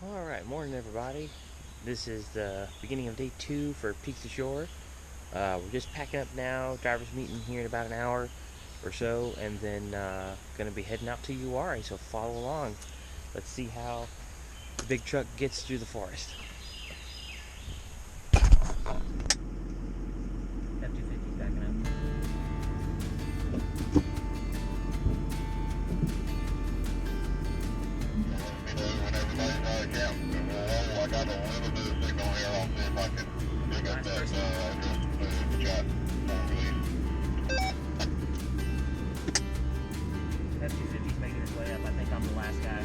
Alright, morning everybody. This is the beginning of day 2 for Peaks to Shore. We're just packing up now, driver's meeting here in about an hour or so, and then gonna be heading out to Uwharrie, so follow along. Let's see how the big truck gets through the forest. F-250's backing up. I got a little bit of signal here. I'll see if I can pick up that just chat F-250's making his way up. I think I'm the last guy.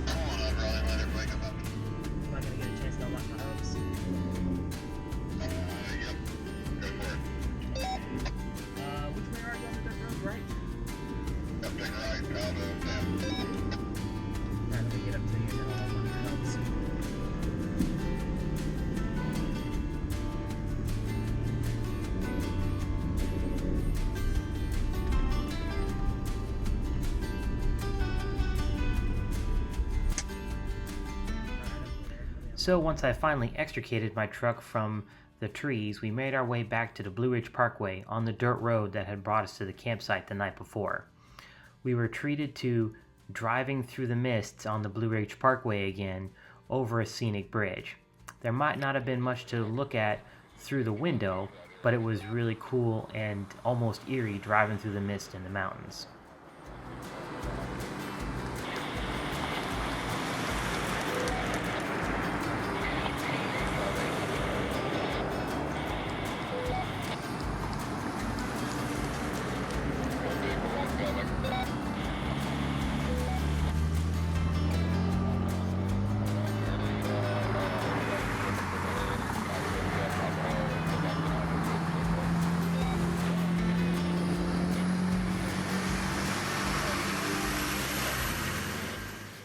Come on up, Riley. Let everybody come up. I'm not gonna get a chance to unlock my hubs. Yep. Go for it. Which way are you on the dirt road, right? Up take right out of them. Alright, let me get up to you and then I'll unlock my hubs. So once I finally extricated my truck from the trees, we made our way back to the Blue Ridge Parkway on the dirt road that had brought us to the campsite the night before. We were treated to driving through the mists on the Blue Ridge Parkway again over a scenic bridge. There might not have been much to look at through the window, but it was really cool and almost eerie driving through the mist in the mountains.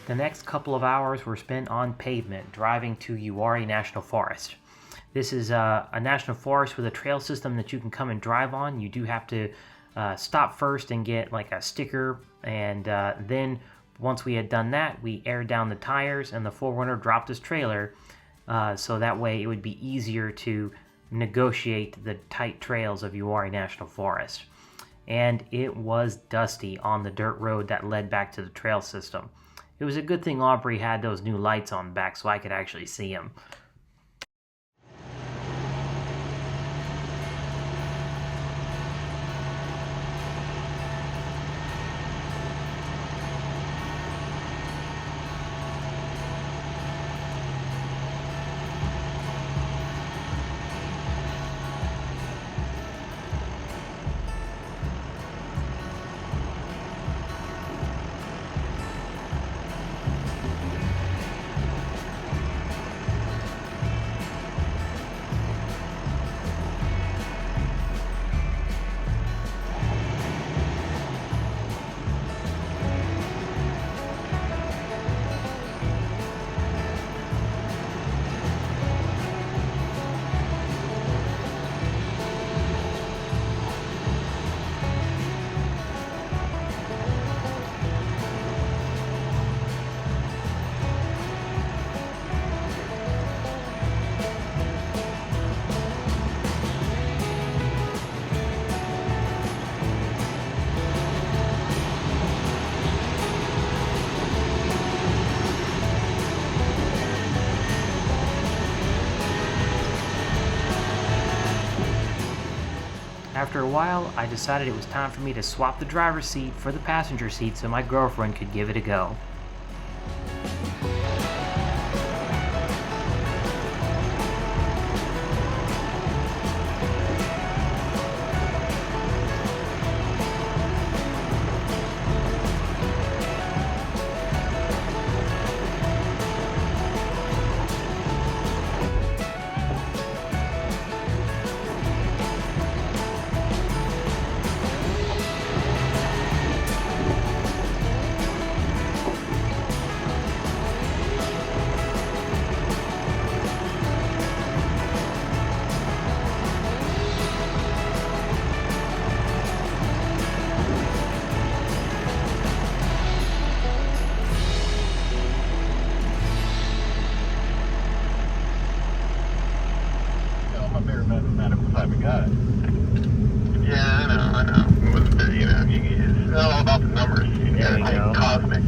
The next couple of hours were spent on pavement driving to Uwharrie National Forest. This is a national forest with a trail system that you can come and drive on. You do have to stop first and get like a sticker, and then once we had done that, we aired down the tires and the 4Runner dropped his trailer, so that way it would be easier to negotiate the tight trails of Uwharrie National Forest. And it was dusty on the dirt road that led back to the trail system. It was a good thing Aubrey had those new lights on back so I could actually see him. After a while, I decided it was time for me to swap the driver's seat for the passenger seat so my girlfriend could give it a go.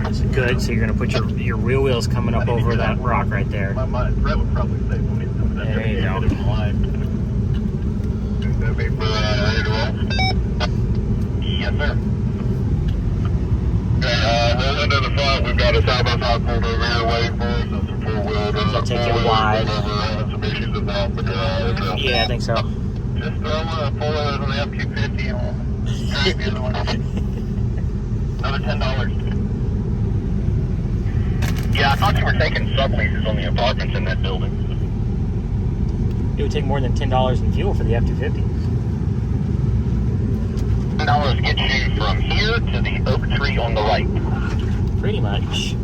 This is good. So you're gonna put your rear wheels coming up over that rock right there. Brett would probably say for me. There you go. That'd be ready to roll? Yes, sir. Okay, roll into the front. We've got a side-by-side pulled over here waiting for us. It's a four-wheel drive. So take it wide. Some issues with the garage. Yeah, I think so. Just throw a $4 on the F-250 and we'll drive the other one. Another $10. Yeah, I thought you were taking subleases on the apartments in that building. It would take more than $10 in fuel for the F-250. $10 gets you from here to the oak tree on the right. Pretty much.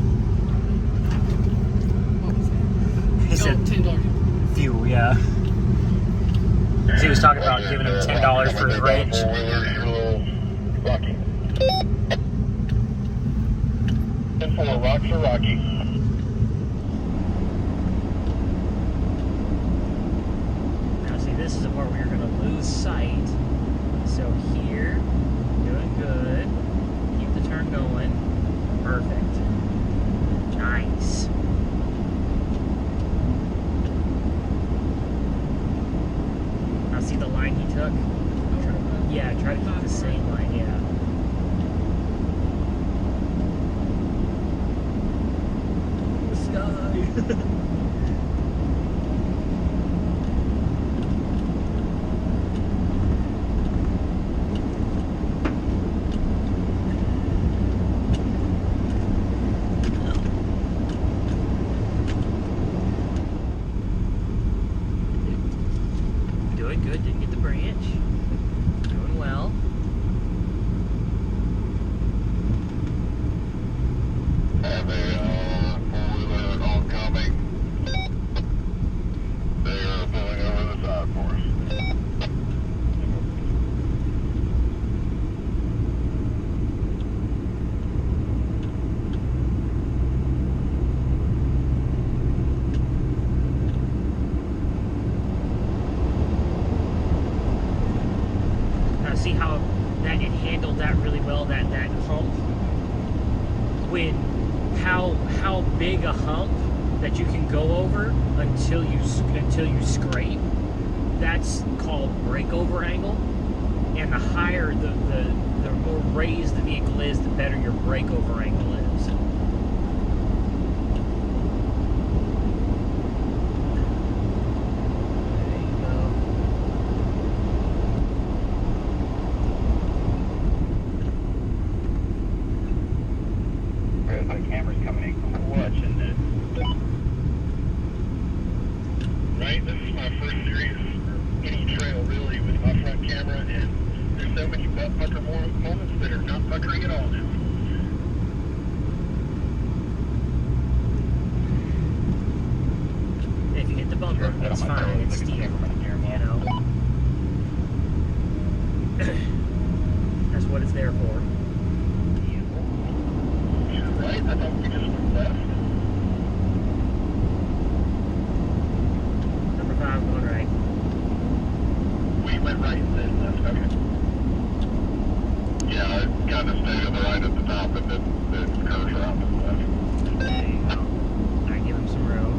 He said $10. fuel, yeah. He was talking about giving him $10 for his wrench. Rocky. 10-4, rocks are rocky. Now see, this is the part where you're going to lose sight. So here, doing good. Keep the turn going. Perfect. Nice. Now see the line he took? Yeah, try to keep the same line, yeah. The sky. Doing good, didn't get the branch. Doing well. Have a four-wheeler oncoming. They are pulling over the side for us. Now see how that it handled that really well, that hump? When how big a hump that you can go over until you scrape, that's called breakover angle. And the higher the more raised the vehicle is, the better your breakover angle is. There you go. My camera's coming in clutch, isn't it? Right? This is my first serious any trail really with my front camera, and there's so many butt pucker moments that are not puckering at all now. If you hit the bumper, that's fine. It's steep, you know. That's what it's there for. Right? I thought we just went left. Number 5 going right. We went right and then left. Okay. Yeah, I kind of stayed on the right at the top and then curves around to the left. There you go. Alright, give him some room.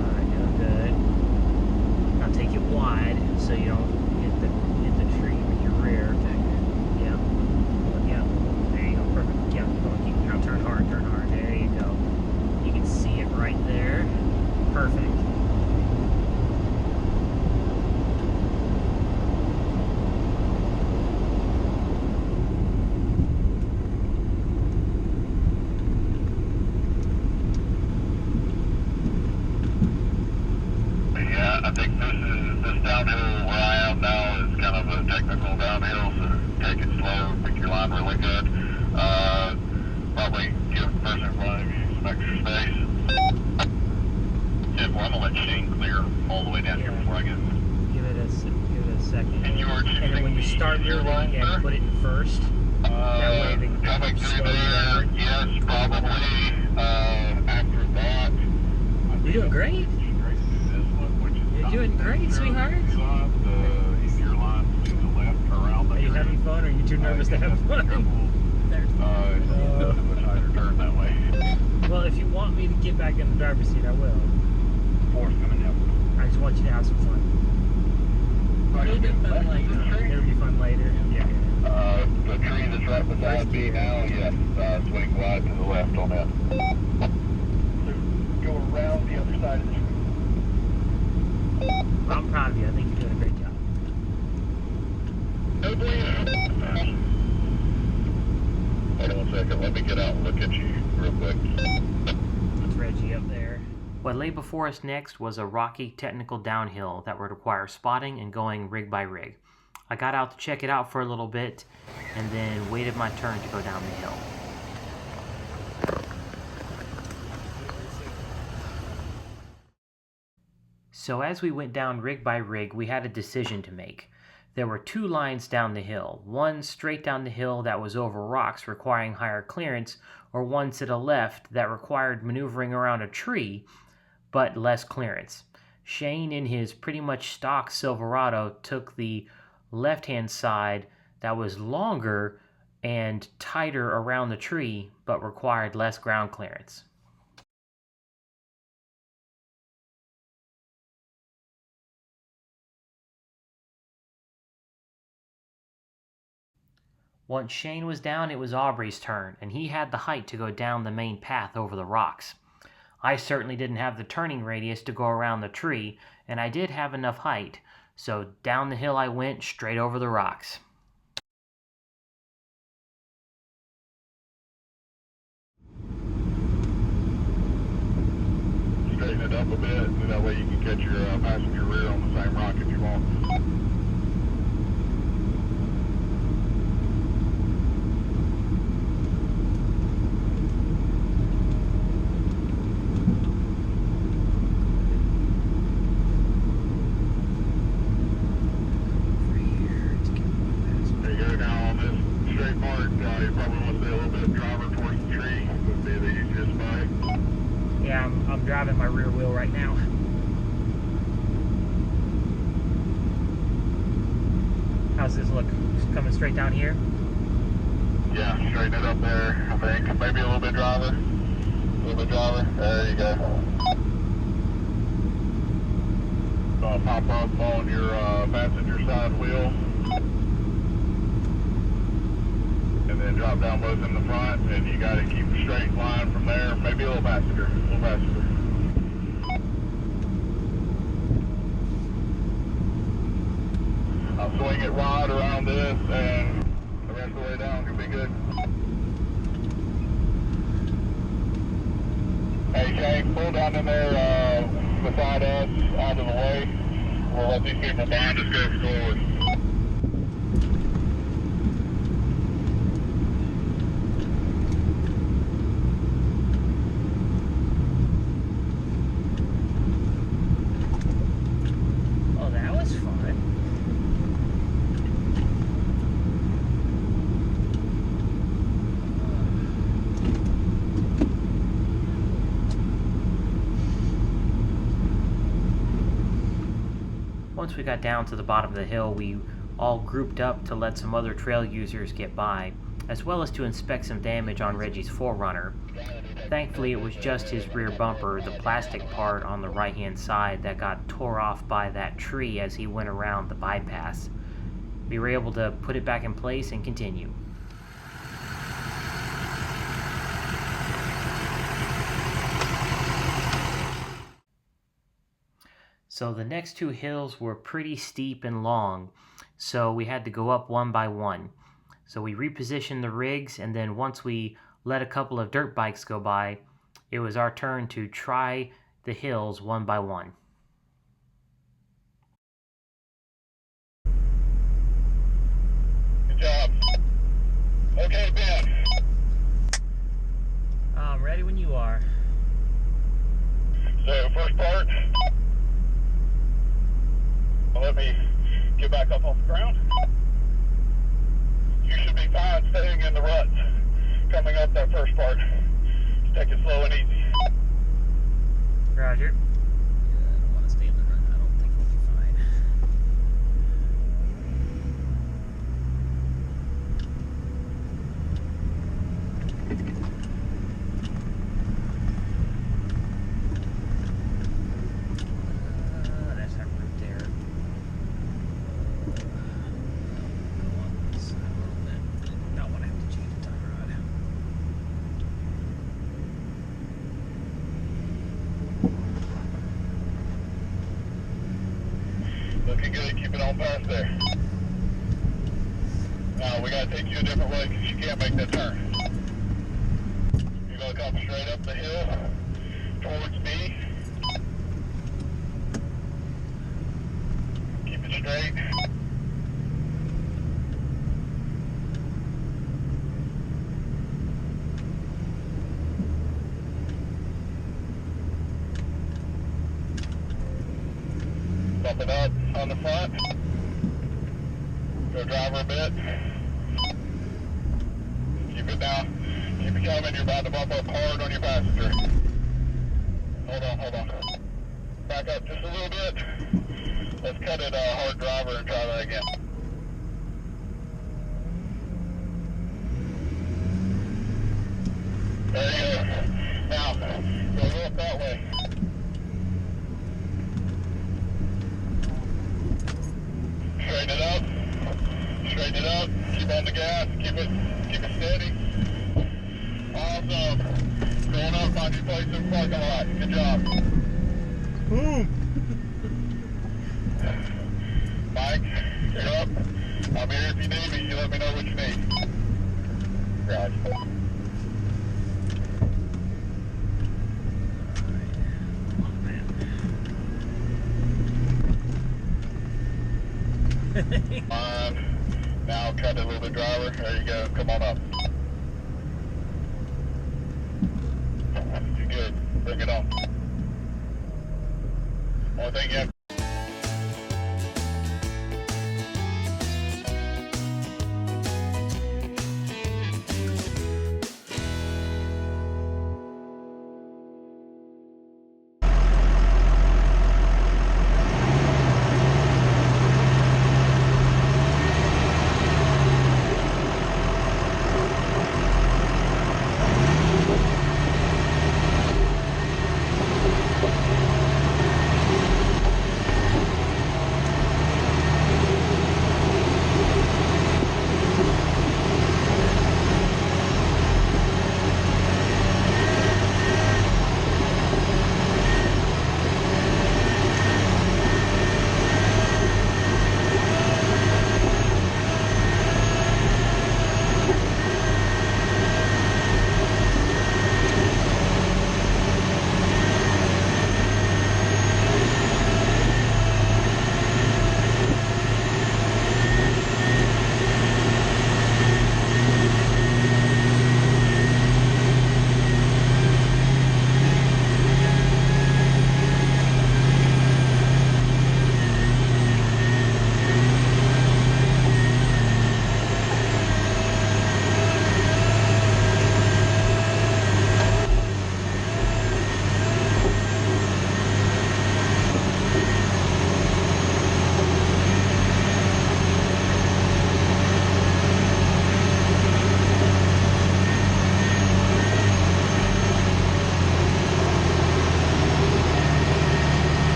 Alright, doing good. Now take it wide so you don't hit the tree with your rear. Yeah. Yeah. There you go. Perfect. Yeah, keep going. Now turn hard, turn hard. There you go. You can see it right there. Perfect. Yeah, I think this downhill where I am now is kind of a technical downhill, so take it slow, pick your line really good. Probably give the person in front of you some extra space. Yeah, well, I'm gonna let Shane clear all the way down here before I get. Give it a second. And you were And then when you start your moving line, again, sir? put it in first. That way they Coming through slow there, down. yes, probably. After that, You're doing great. You're doing great, sweetheart. The easier line to the left around Are you there. having fun, or Are you too nervous to have fun? Nothing but tighter turn that way. Well, if you want me to get back in the driver's seat, I will. Force coming down. I just want you to have some fun. It'll be fun later. It'll be fun later. Yeah. The tree that's right beside me now, yes, swing wide to the left on that. So go around the other side of the tree. Well, I'm proud of you. I think you're doing a great job. No bueno. Hold on a second, let me get out and look at you real quick. That's Reggie up there. What lay before us next was a rocky technical downhill that would require spotting and going rig by rig. I got out to check it out for a little bit and then waited my turn to go down the hill. So as we went down rig by rig, we had a decision to make. There were two lines down the hill, one straight down the hill that was over rocks requiring higher clearance, or one to the left that required maneuvering around a tree but less clearance. Shane in his pretty much stock Silverado took the left-hand side that was longer and tighter around the tree but required less ground clearance. Once Shane was down, it was Aubrey's turn, and he had the height to go down the main path over the rocks. I certainly didn't have the turning radius to go around the tree, and I did have enough height, so down the hill I went straight over the rocks. Straighten it up a bit, and that way you can catch your passenger rear on the same rock if you want. I'm driving my rear wheel right now. How's this look? Just coming straight down here? Yeah, straighten it up there, I think. Maybe a little bit driver. A little bit driver. There you go. Pop up on your passenger side wheel. And then drop down both in the front, and you got to keep a straight line from there. Maybe a little faster. A little faster. I'll swing it wide around this, and the rest of the way down you'll be good. Hey, Shane, pull down in there beside us, out of the way. We'll let these people behind us go forward. Once we got down to the bottom of the hill, we all grouped up to let some other trail users get by, as well as to inspect some damage on Reggie's 4Runner. Thankfully, it was just his rear bumper, the plastic part on the right-hand side, that got tore off by that tree as he went around the bypass. We were able to put it back in place and continue. So the next two hills were pretty steep and long, so we had to go up one by one. So we repositioned the rigs, and then once we let a couple of dirt bikes go by, it was our turn to try the hills one by one. Good job. Okay, Ben. I'm ready when you are. So, first part. Let me get back up off the ground. You should be fine staying in the ruts coming up that first part. Just take it slow and easy. Roger. Yeah, I don't want to stay in the rut. I don't think we'll be fine. past there. Now we gotta take you a different way because you can't make that turn. You're gonna come straight up the hill towards me. Keep it straight. Bump it up on the front. Go driver a bit. Keep it down. Keep it coming. You're about to bump up hard on your passenger. Hold on, hold on. Back up just a little bit. Let's cut it hard driver and try that again. There you go. Now, go up that way. Straighten it up. Straighten it up. Keep on the gas. Keep it steady. Awesome. Going up. Find your place in the parking lot. Good job. Boom! Mike, you're up. I'm here if you need me. You let me know what you need. Roger. Fine. Now cut it a little bit, driver. There you go. Come on up. You're good. Bring it on. Only thing you have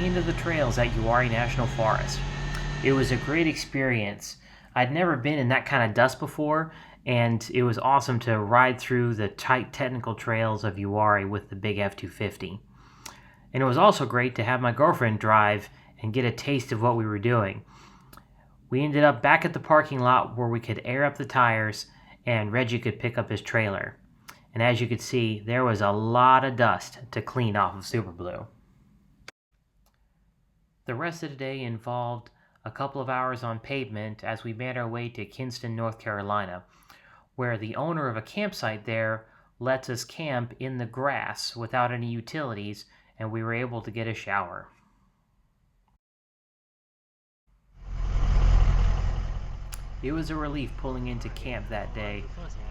into the trails at Uwharrie National Forest. It was a great experience. I'd never been in that kind of dust before, and it was awesome to ride through the tight technical trails of Uwharrie with the big F-250. And it was also great to have my girlfriend drive and get a taste of what we were doing. We ended up back at the parking lot where we could air up the tires and Reggie could pick up his trailer. And as you could see, there was a lot of dust to clean off of Super Blue. The rest of the day involved a couple of hours on pavement as we made our way to Kinston, North Carolina, where the owner of a campsite there lets us camp in the grass without any utilities, and we were able to get a shower. It was a relief pulling into camp that day.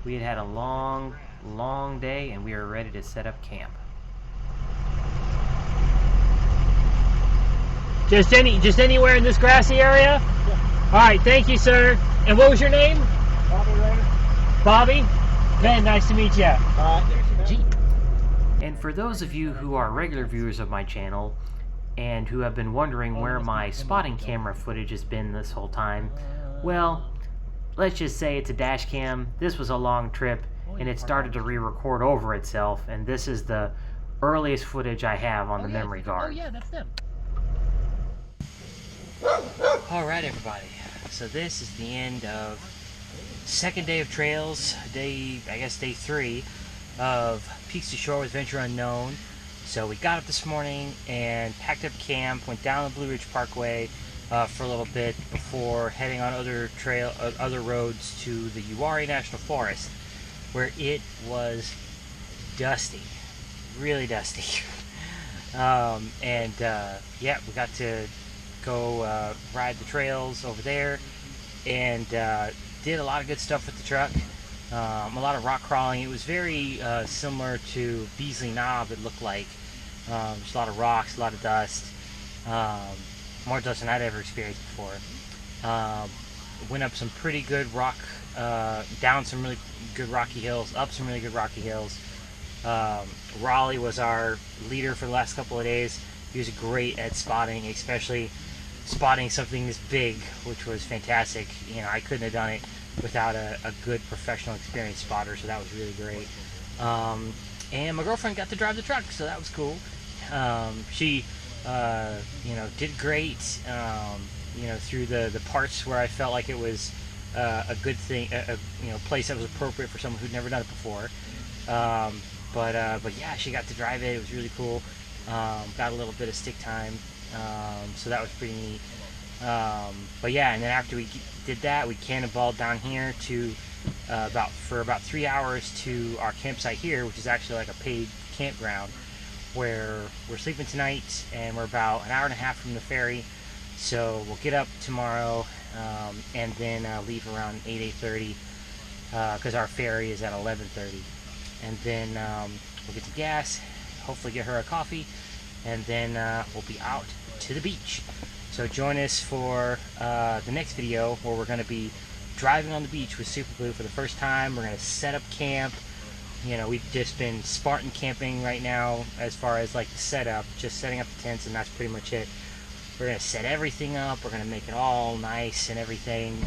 We had had a long day and we were ready to set up camp. Just anywhere in this grassy area? Yeah. All right, thank you, sir. And what was your name? Bobby Rainer. Bobby? Ben, nice to meet you. Jeep. And for those of you who are regular viewers of my channel and who have been wondering where my spotting camera footage has been this whole time, well, let's just say it's a dash cam. This was a long trip and it started to re-record over itself, and this is the earliest footage I have on the memory card. Oh yeah, that's them. Alright everybody, so this is the end of second day of trails, I guess day 3 of Peaks to Shore with Venture Unknown. So we got up this morning and packed up camp, went down the Blue Ridge Parkway for a little bit before heading on other roads to the Uwharrie National Forest, where it was dusty, really dusty. Yeah, we got to go ride the trails over there and did a lot of good stuff with the truck. A lot of rock crawling. It was very similar to Beasley Knob, it looked like. Just a lot of rocks, a lot of dust. More dust than I'd ever experienced before. Went up some pretty good rock, down some really good rocky hills, up some really good rocky hills. Raleigh was our leader for the last couple of days. He was great at spotting, especially spotting something this big, which was fantastic. You know, I couldn't have done it without a good professional experienced spotter, so that was really great. And my girlfriend got to drive the truck, so that was cool. She did great, through the parts where I felt like it was a good thing, place that was appropriate for someone who'd never done it before. But yeah, she got to drive it. It was really cool. Got a little bit of stick time, so that was pretty neat. But yeah, and then after we did that, we cannonballed down here to for about 3 hours to our campsite here, which is actually like a paid campground, where we're sleeping tonight, and we're about an hour and a half from the ferry. So we'll get up tomorrow and then leave around 8:30 because our ferry is at 11:30, and then we'll get the gas, hopefully get her a coffee, and then we'll be out to the beach. So join us for the next video, where we're going to be driving on the beach with Super Blue for the first time. We're going to set up camp. You know, we've just been Spartan camping right now as far as like the setup, just setting up the tents, and that's pretty much it. We're going to set everything up. We're going to make it all nice and everything.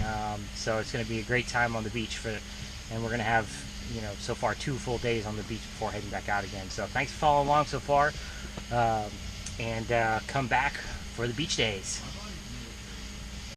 So it's going to be a great time on the beach and we're going to have, so far 2 full days on the beach before heading back out again. So thanks for following along so far, and come back for the beach days.